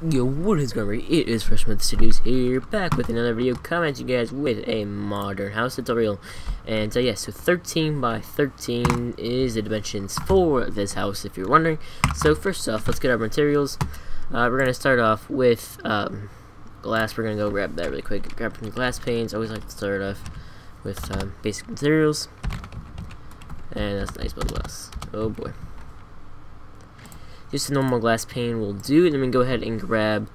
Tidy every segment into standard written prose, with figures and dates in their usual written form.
Yo, what is going on? It is FreshMode Studios here, back with another video, coming at you guys with a modern house tutorial. And yeah, so 13 by 13 is the dimensions for this house, if you're wondering. So first off, let's get our materials. We're going to start off with glass. We're going to go grab that really quick. Grab some glass panes. Always like to start off with basic materials. And that's nice blue glass. Oh boy. Just a normal glass pane will do. And then we can go ahead and grab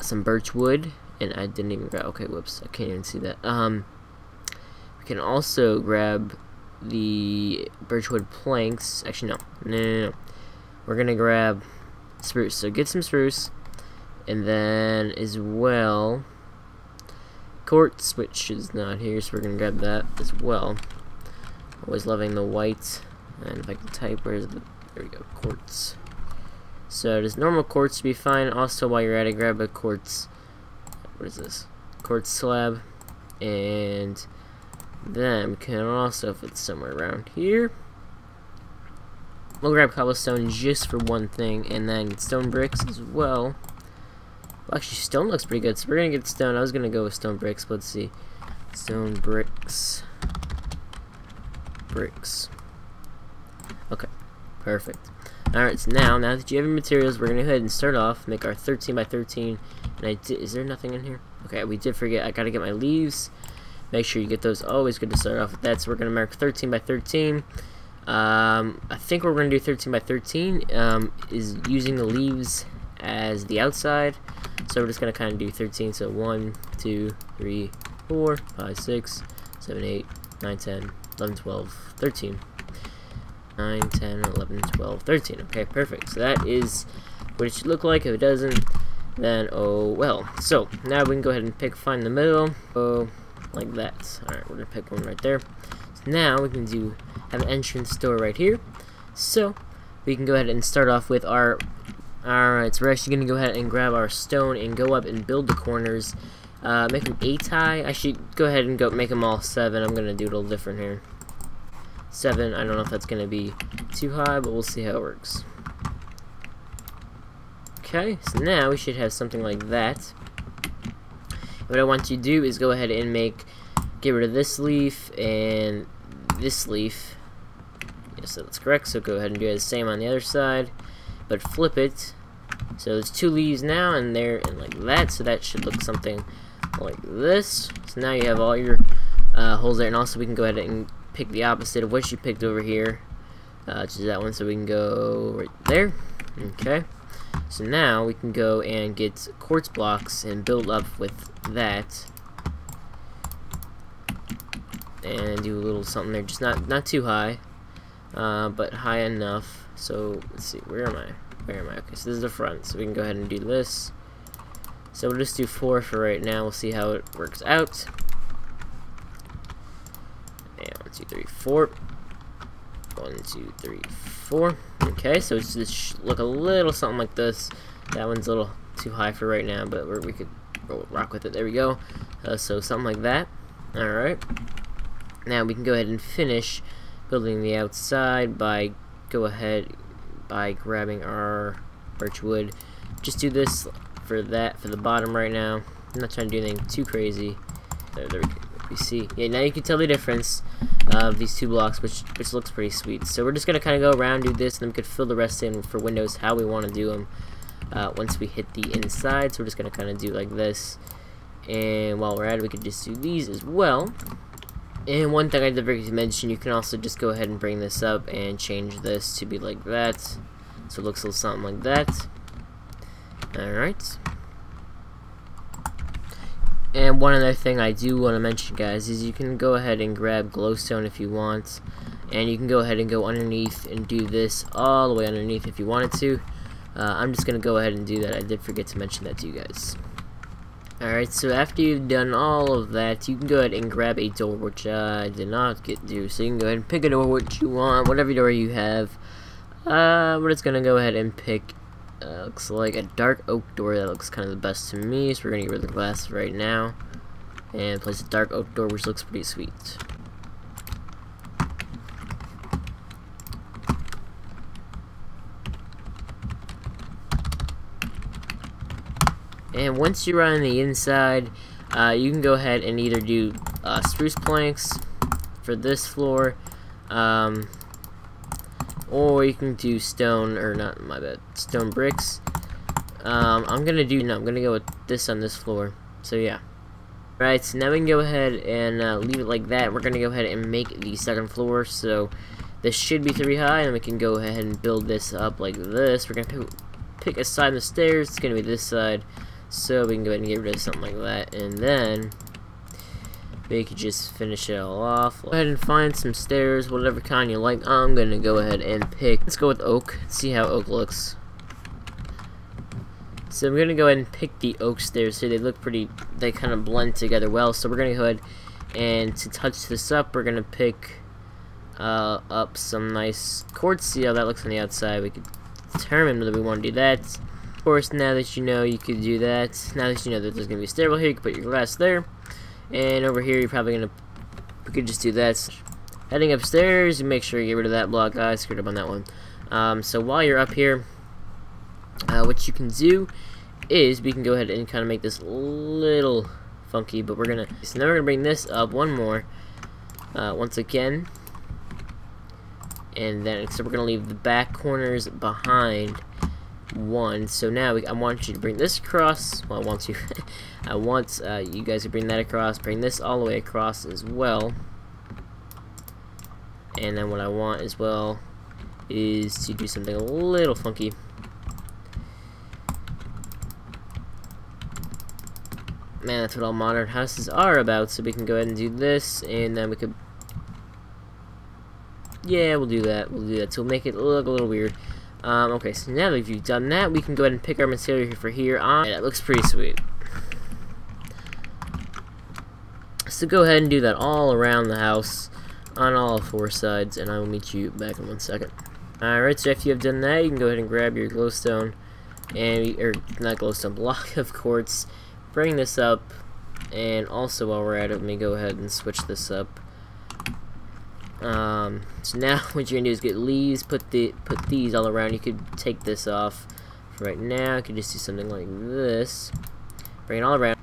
some birch wood. And I didn't even grab. Okay, whoops. I can't even see that. We can also grab the birch wood planks. Actually, no. We're gonna grab spruce. So get some spruce, and then as well quartz, which is not here. So we're gonna grab that as well. Always loving the white. And if I can type, where's the? There we go. Quartz. So does normal quartz be fine? Also, while you're at it, grab a quartz. What is this? Quartz slab. And then we can also, if it's somewhere around here, we'll grab cobblestone just for one thing, and then stone bricks as well. Well, actually, stone looks pretty good, so we're gonna get stone. I was gonna go with stone bricks, but let's see. Stone bricks. Bricks. Okay, perfect. Alright, so now that you have your materials, we're going to go ahead and start off, make our 13 by 13, and is there nothing in here? Okay, we did forget, I got to get my leaves, make sure you get those, always good to start off with that, so we're going to mark 13 by 13, I think what we're going to do 13 by 13, is using the leaves as the outside, so we're just going to kind of do 13, so 1, 2, 3, 4, 5, 6, 7, 8, 9, 10, 11, 12, 13. 9, 10, 11, 12, 13. Okay, perfect. So that is what it should look like. If it doesn't, then oh well. So now we can go ahead and find the middle. Oh, like that. Alright, we're gonna pick one right there. So now we can have an entrance door right here. So we can go ahead and start off with our. Alright, so we're actually gonna go ahead and grab our stone and go up and build the corners. Make them 8 high. I should go ahead and make them all 7. I'm gonna do it a little different here. 7, I don't know if that's going to be too high, but we'll see how it works. Okay, so now we should have something like that. What I want you to do is go ahead and get rid of this leaf and this leaf. Yes, that's correct, so go ahead and do the same on the other side, but flip it. So there's 2 leaves now, and there, and like that, so that should look something like this. So now you have all your holes there, and also we can go ahead and pick the opposite of what you picked over here, which is that one, so we can go right there. Okay, so now we can go and get quartz blocks and build up with that, and do a little something there, just not too high, but high enough. So let's see, where am I? Okay, so this is the front, so we can go ahead and do this. So we'll just do 4 for right now. We'll see how it works out. 1, 2, 3, 4. 1, 2, 3, 4. Okay, so it's just look a little something like this. That one's a little too high for right now, but we could rock with it. There we go. So something like that. Alright. Now we can go ahead and finish building the outside by grabbing our birch wood. Just do this for the bottom right now. I'm not trying to do anything too crazy. There we go. You see, yeah, now you can tell the difference of these 2 blocks, which looks pretty sweet. So we're just gonna kind of go around, do this, and then we could fill the rest in for windows how we want to do them once we hit the inside. So we're just gonna kind of do like this, and while we're at it, we could just do these as well. And one thing I did forget to mention, you can also just go ahead and bring this up and change this to be like that, so it looks a little something like that. All right. And one other thing I do want to mention, guys, is you can go ahead and grab glowstone if you want, and you can go ahead and go underneath and do this all the way underneath if you wanted to. I'm just going to go ahead and do that. I did forget to mention that to you guys. Alright, so after you've done all of that, you can go ahead and grab a door, which I did not do. So you can go ahead and pick a door which you want, whatever door you have. We're just going to go ahead and pick looks like a dark oak door. That looks kind of the best to me, so we're gonna get rid of the glass right now and place a dark oak door, which looks pretty sweet. And once you're on the inside, you can go ahead and either do spruce planks for this floor, or you can do stone, or not, my bad, stone bricks. I'm gonna go with this on this floor. So yeah. Right, so now we can go ahead and leave it like that. We're gonna go ahead and make the second floor. So this should be 3 high, and we can go ahead and build this up like this. We're gonna pick a side of the stairs. It's gonna be this side. So we can go ahead and get rid of something like that, and then we could just finish it all off. Go ahead and find some stairs, whatever kind you like. I'm gonna go ahead and pick. Let's go with oak. See how oak looks. So I'm gonna go ahead and pick the oak stairs here. They look pretty. They kind of blend together well. So we're gonna go ahead and to touch this up, we're gonna pick up some nice quartz. See how that looks on the outside. We could determine whether we want to do that. Of course, now that you know you could do that, now that you know that there's going to be a stairwell here, you can put your glass there. And over here, you're probably going to, we could just do that. Heading upstairs, you make sure you get rid of that block. I screwed up on that one. So while you're up here, what you can do is we can go ahead and kind of make this a little funky, but we're going to, so now we're going to bring this up one more, once again. And then, so we're going to leave the back corners behind one. So now I want you to bring this across. Well, I want you you guys to bring that across, bring this all the way across as well. And then what I want as well is to do something a little funky. Man, that's what all modern houses are about. So we can go ahead and do this, and then we could, yeah, we'll do that. We'll do that. So we'll make it look a little weird. Okay, so now that you've done that, we can go ahead and pick our material here for here on. Yeah, that looks pretty sweet. So go ahead and do that all around the house on all 4 sides, and I will meet you back in 1 second. Alright, so after you have done that, you can go ahead and grab your glowstone, and, or not glowstone, block of quartz. Bring this up, and also while we're at it, let me go ahead and switch this up. So now what you're gonna do is get leaves, put these all around. You could take this off for right now. You could just do something like this. Bring it all around.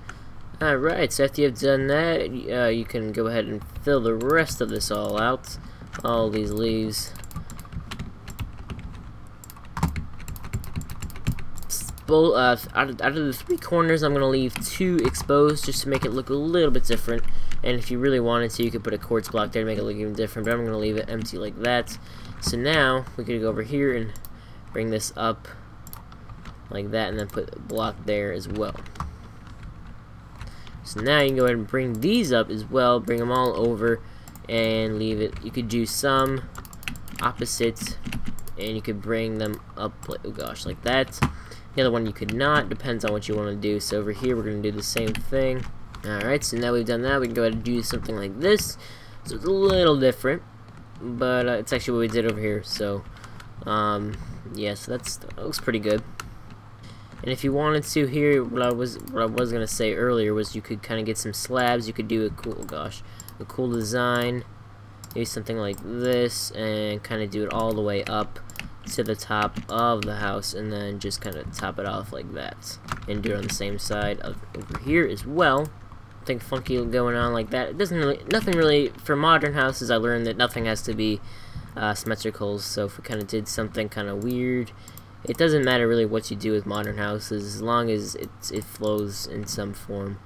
Alright, so after you've done that, you can go ahead and fill the rest of this all out. All these leaves. Out of the 3 corners, I'm gonna leave 2 exposed just to make it look a little bit different. And if you really wanted to, you could put a quartz block there to make it look even different, but I'm going to leave it empty like that. So now, we could go over here and bring this up like that, and then put a block there as well. So now you can go ahead and bring these up as well, bring them all over, and leave it. You could do some opposites, and you could bring them up, like, oh gosh, like that. The other one you could not, depends on what you want to do. So over here, we're going to do the same thing. Alright, so now we've done that, we can go ahead and do something like this. So it's a little different, but it's actually what we did over here. So, yeah, so that looks pretty good. And if you wanted to here, what I was gonna say earlier was you could kind of get some slabs. You could do a cool, oh gosh, a cool design, maybe something like this, and kind of do it all the way up to the top of the house, and then just kind of top it off like that, and do it on the same side of over here as well. Something funky going on like that. It doesn't really, nothing really, for modern houses I learned that nothing has to be symmetrical. So if we kind of did something kind of weird, it doesn't matter really what you do with modern houses as long as it flows in some form.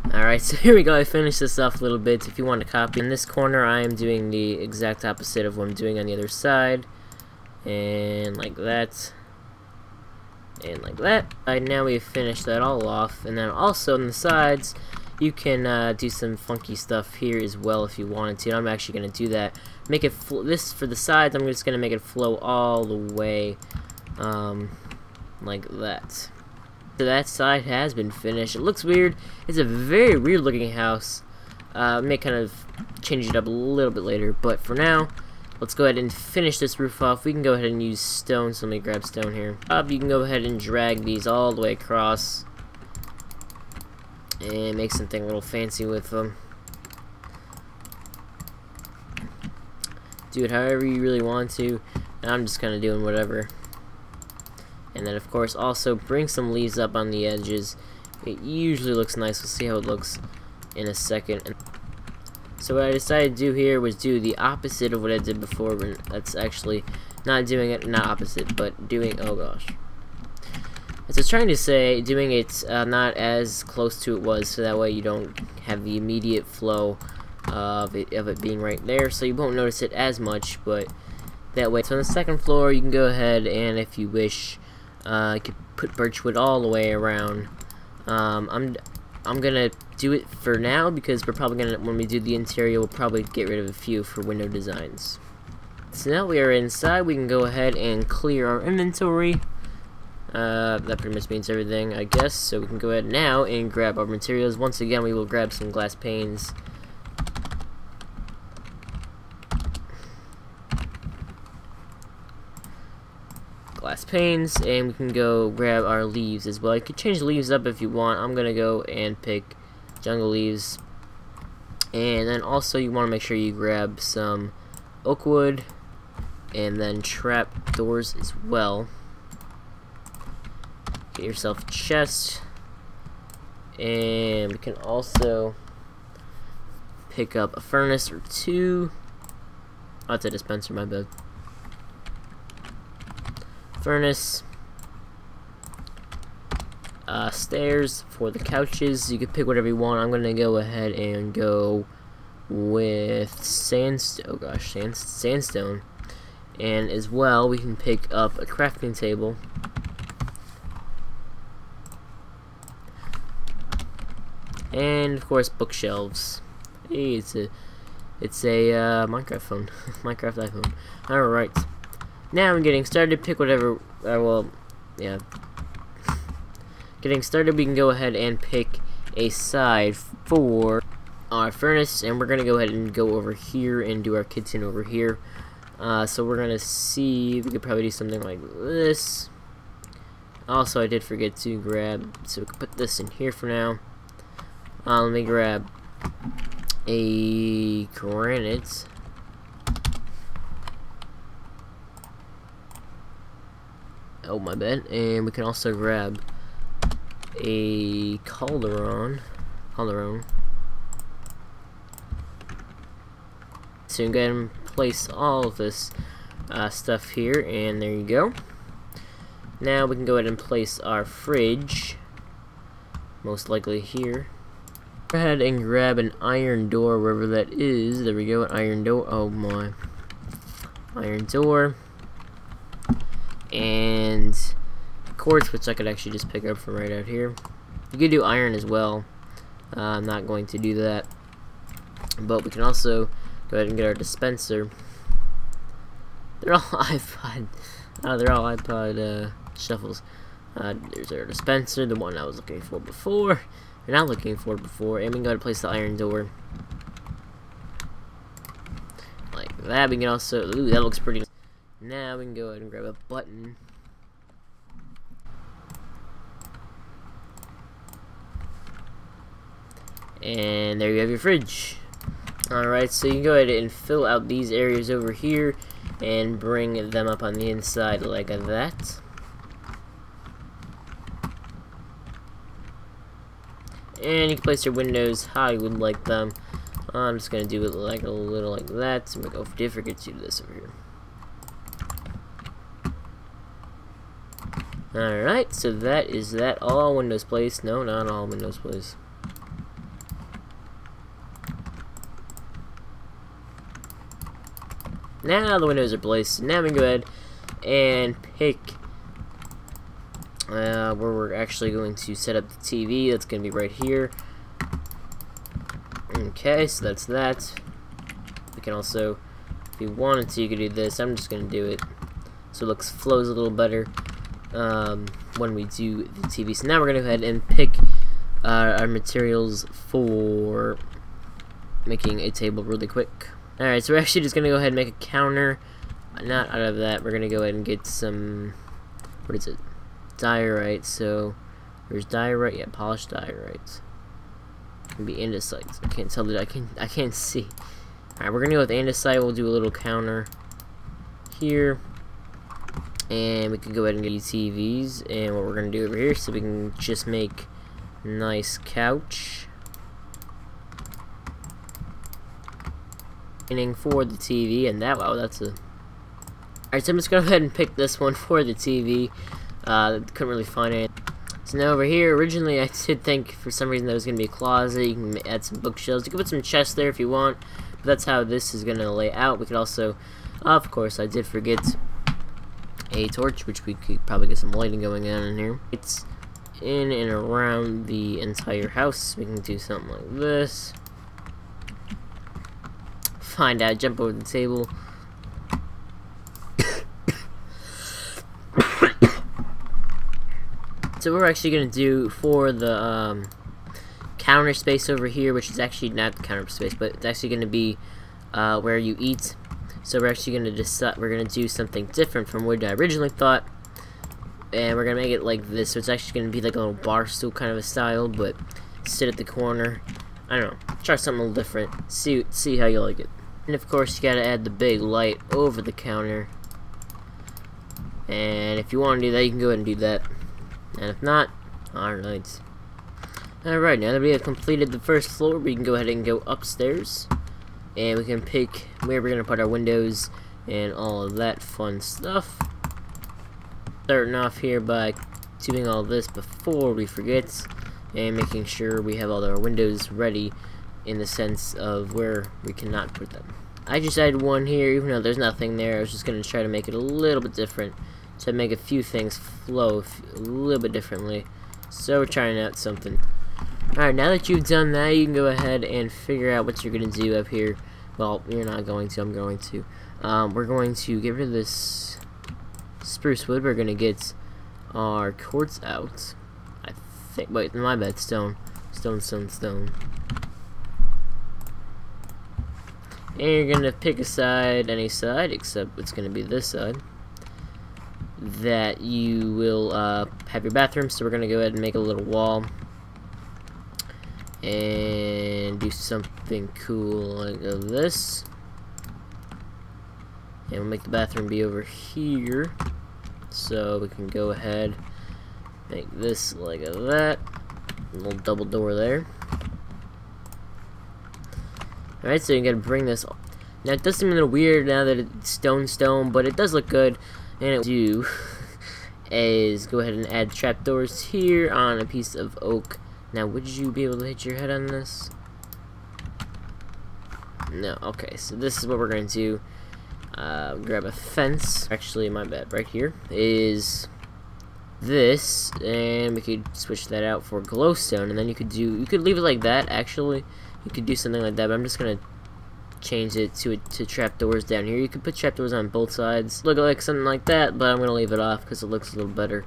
Alright, so here we go. I finished this off a little bit. If you want to copy, in this corner I am doing the exact opposite of what I'm doing on the other side, and like that, and like that. Now we've finished that all off, and then also on the sides you can do some funky stuff here as well if you wanted to. I'm actually going to do that. Make it this for the sides. I'm just going to make it flow all the way like that. So that side has been finished. It looks weird. It's a very weird looking house. I may kind of change it up a little bit later, but for now, let's go ahead and finish this roof off. We can go ahead and use stone, so let me grab stone here. You can go ahead and drag these all the way across and make something a little fancy with them. Do it however you really want to. I'm just kind of doing whatever. And then of course also bring some leaves up on the edges. It usually looks nice. We'll see how it looks in a second. So what I decided to do here was do the opposite of what I did before. That's actually not doing it, not opposite, but doing, oh gosh. So I was trying to say, doing it not as close to it was, so that way you don't have the immediate flow of it being right there, so you won't notice it as much, but that way. So on the second floor, you can go ahead and, if you wish, you could put birchwood all the way around. I'm gonna do it for now because we're probably gonna, when we do the interior, we'll probably get rid of a few for window designs. So now we are inside, we can go ahead and clear our inventory. That pretty much means everything, I guess. So we can go ahead now and grab our materials. Once again, we will grab some glass panes. And we can go grab our leaves as well. You can change the leaves up if you want. I'm gonna go and pick jungle leaves, and then also you want to make sure you grab some oak wood and then trap doors as well. Get yourself a chest, and we can also pick up a furnace or two. Oh, that's a dispenser, my bad. Furnace, stairs for the couches. You can pick whatever you want. I'm gonna go ahead and go with sandstone. Oh gosh, sandstone. And as well, we can pick up a crafting table. And of course, bookshelves. Hey, it's a Minecraft phone, Minecraft iPhone. All right. Now I'm getting started. Pick whatever. Well, yeah. Getting started. We can go ahead and pick a side for our furnace, and we're gonna go ahead and go over here and do our kitchen over here. So we're gonna see. We could probably do something like this. Also, I did forget to grab. So we can put this in here for now. Let me grab a granite. Oh, my bad. And we can also grab a cauldron. So you can go ahead and place all of this stuff here, and there you go. Now we can go ahead and place our fridge, most likely here. Go ahead and grab an iron door wherever that is. There we go, an iron door. Oh my. Iron door. And quartz, which I could actually just pick up from right out here. You could do iron as well. I'm not going to do that. But we can also go ahead and get our dispenser. They're all iPod. They're all iPod shuffles. There's our dispenser, the one I was looking for before. You're not looking for before. And we can go ahead and place the iron door. Like that. We can also. Ooh, that looks pretty. Now we can go ahead and grab a button. And there you have your fridge. Alright, so you can go ahead and fill out these areas over here and bring them up on the inside like that. And you can place your windows how you would like them. I'm just going to do it like a little like that. So I'm going to go forget to do this over here. Alright, so that is that. All windows placed. No, not all windows placed. Now the windows are placed. Now we can go ahead and pick where we're actually going to set up the TV. That's going to be right here. Okay, so that's that. We can also, if you wanted to, you could do this. I'm just going to do it so it flows a little better when we do the TV. So now we're going to go ahead and pick our materials for making a table really quick. Alright, so we're actually just going to go ahead and make a counter. Not out of that, we're going to go ahead and get some, what is it? Diorite. So, there's diorite, yeah, polished diorite. Can be andesite. I can't tell that, I can't see. Alright, we're going to go with andesite. We'll do a little counter here. And we can go ahead and get these TVs. And what we're going to do over here, so we can just make a nice couch. For the TV, and that, wow, that's a... Alright, so I'm just going to go ahead and pick this one for the TV. Couldn't really find it. So now over here, originally I did think for some reason that was going to be a closet. You can add some bookshelves. You can put some chests there if you want. But that's how this is going to lay out. We could also, of course, I did forget a torch, which we could probably get some lighting going on in here. It's in and around the entire house. We can do something like this. Find out, jump over the table. So what we're actually going to do for the counter space over here, which is actually not the counter space, but it's actually going to be where you eat. So we're actually going to decide, we're going to do something different from what I originally thought. And we're going to make it like this. So it's actually going to be like a little bar stool kind of a style, but sit at the corner. I don't know, try something a little different. See how you like it. And of course you gotta add the big light over the counter. And if you want to do that, you can go ahead and do that. And if not, alright. Alright, now that we have completed the first floor, we can go ahead and go upstairs. And we can pick where we're gonna put our windows and all of that fun stuff. Starting off here by doing all this before we forget. And making sure we have all our windows ready in the sense of where we cannot put them. I just added one here, even though there's nothing there. I was just going to try to make it a little bit different, to make a few things flow a little bit differently. So we're trying out something. Alright, now that you've done that, you can go ahead and figure out what you're going to do up here. Well, you're not going to, I'm going to. We're going to get rid of this spruce wood. We're going to get our quartz out. I think, wait, my bad, stone. Stone. And you're gonna pick a side, any side, except it's gonna be this side, that you will have your bathroom. So we're gonna go ahead and make a little wall and do something cool like this. And we'll make the bathroom be over here, so we can go ahead, make this like that, a little double door there. Alright, so you gotta bring this. Now it does seem a little weird now that it's stone, but it does look good. And it do is go ahead and add trapdoors here on a piece of oak. Now, would you be able to hit your head on this? No. Okay, so this is what we're gonna do. Grab a fence. Actually, my bad. Right here is this, and we could switch that out for glowstone, and then you could leave it like that. Actually, you could do something like that, but I'm just gonna change it to trapdoors down here. You could put trapdoors on both sides, look like something like that, but I'm gonna leave it off because it looks a little better.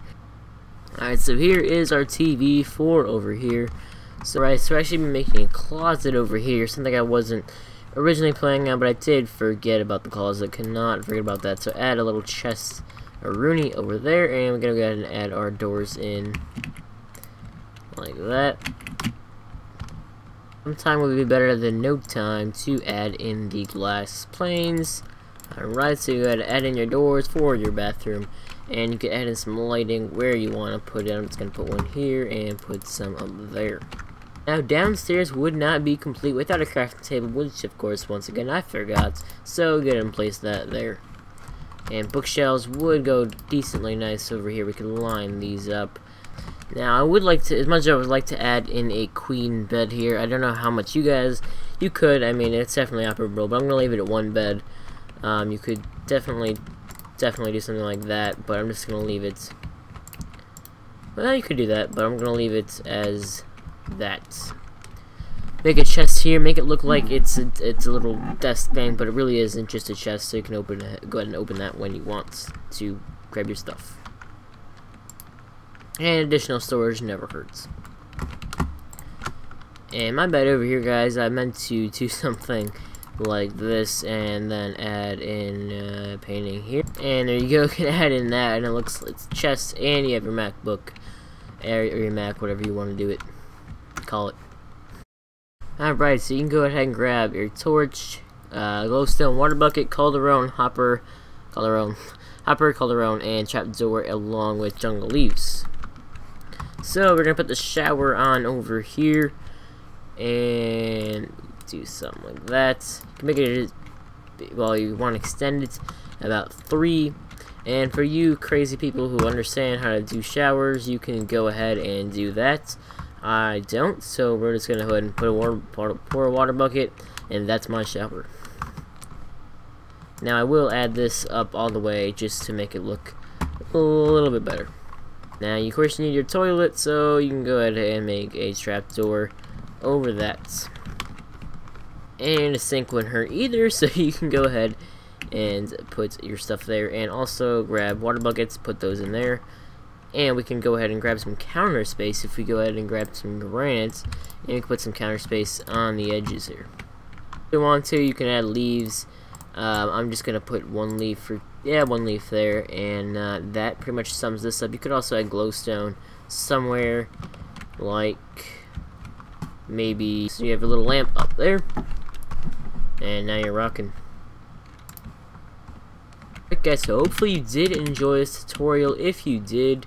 Alright, so here is our TV for over here. So right, so I actually been making a closet over here, something I wasn't originally planning on, but I did forget about the closet. Cannot forget about that. So add a little chest, a Rooney over there, and we're gonna go ahead and add our doors in like that. Sometime would be better than no time to add in the glass planes. Alright, so you gotta add in your doors for your bathroom, and you can add in some lighting where you want to put it. I'm just gonna put one here and put some up there. Now downstairs would not be complete without a crafting table, which of course once again I forgot, so go ahead and place that there. And bookshelves would go decently nice over here. We could line these up. Now I would like to, as much as I would like to add in a queen bed here, I don't know how much you could, I mean it's definitely operable, but I'm gonna leave it at one bed. You could definitely do something like that, but I'm just gonna leave it, well, you could do that, but I'm gonna leave it as that. Make a chest here, make it look like it's a little desk thing, but it really isn't, just a chest, so you can go ahead and open that when you want to grab your stuff. And additional storage never hurts. And my bad over here, guys, I meant to do something like this and then add in painting here. And there you go, you can add in that, and it looks, it's chest, and you have your MacBook, or your Mac, whatever you want to do it, call it. Alright, so you can go ahead and grab your torch, glowstone, water bucket, cauldron, hopper, Calderon, hopper, Calderon, and trapdoor along with jungle leaves. So we're gonna put the shower on over here and do something like that. You can make it, well, you want to extend it about 3. And for you crazy people who understand how to do showers, you can go ahead and do that. I don't, so we're just gonna go ahead and put pour a water bucket, and that's my shower. Now I will add this up all the way just to make it look a little bit better. Now you of course need your toilet, so you can go ahead and make a trapdoor over that. And a sink wouldn't hurt either, so you can go ahead and put your stuff there, and also grab water buckets, put those in there. And we can go ahead and grab some counter space if we go ahead and grab some granite, and we can put some counter space on the edges here. If you want to, you can add leaves. I'm just gonna put one leaf there, and that pretty much sums this up. You could also add glowstone somewhere, like maybe, so you have a little lamp up there, and now you're rocking. Alright guys, so hopefully you did enjoy this tutorial. If you did,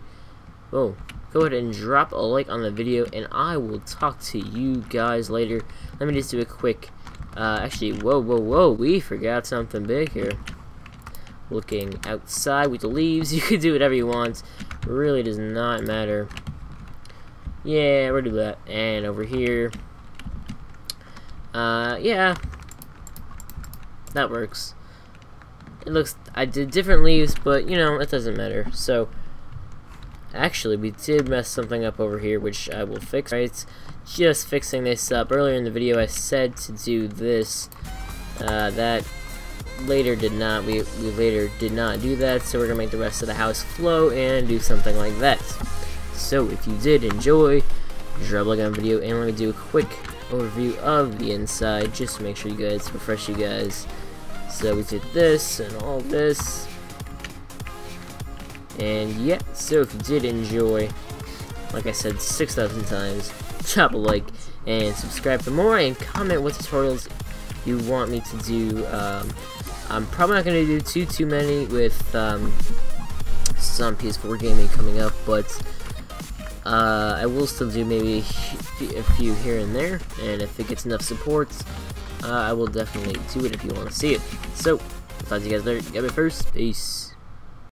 go ahead and drop a like on the video, and I will talk to you guys later. Let me just do a quick, actually, whoa, we forgot something big here. Looking outside with the leaves, you can do whatever you want. It really does not matter. Yeah, we'll do that. And over here, yeah, that works. It looks, I did different leaves, but you know, it doesn't matter. So actually we did mess something up over here, which I will fix. Right, just fixing this up. Earlier in the video I said to do this, that later did not, we later did not do that, so we're gonna make the rest of the house flow and do something like that. So if you did enjoy, drop a like on the video, and let me do a quick overview of the inside just to make sure you guys, refresh you guys. So we did this and all this, and yeah, so if you did enjoy, like I said 6,000 times, drop a like and subscribe for more, and comment what tutorials you want me to do. I'm probably not going to do too many with some PS4 gaming coming up, but I will still do maybe a few here and there, and if it gets enough support, I will definitely do it if you want to see it. So, I'll talk to you guys later. You got me first. Peace.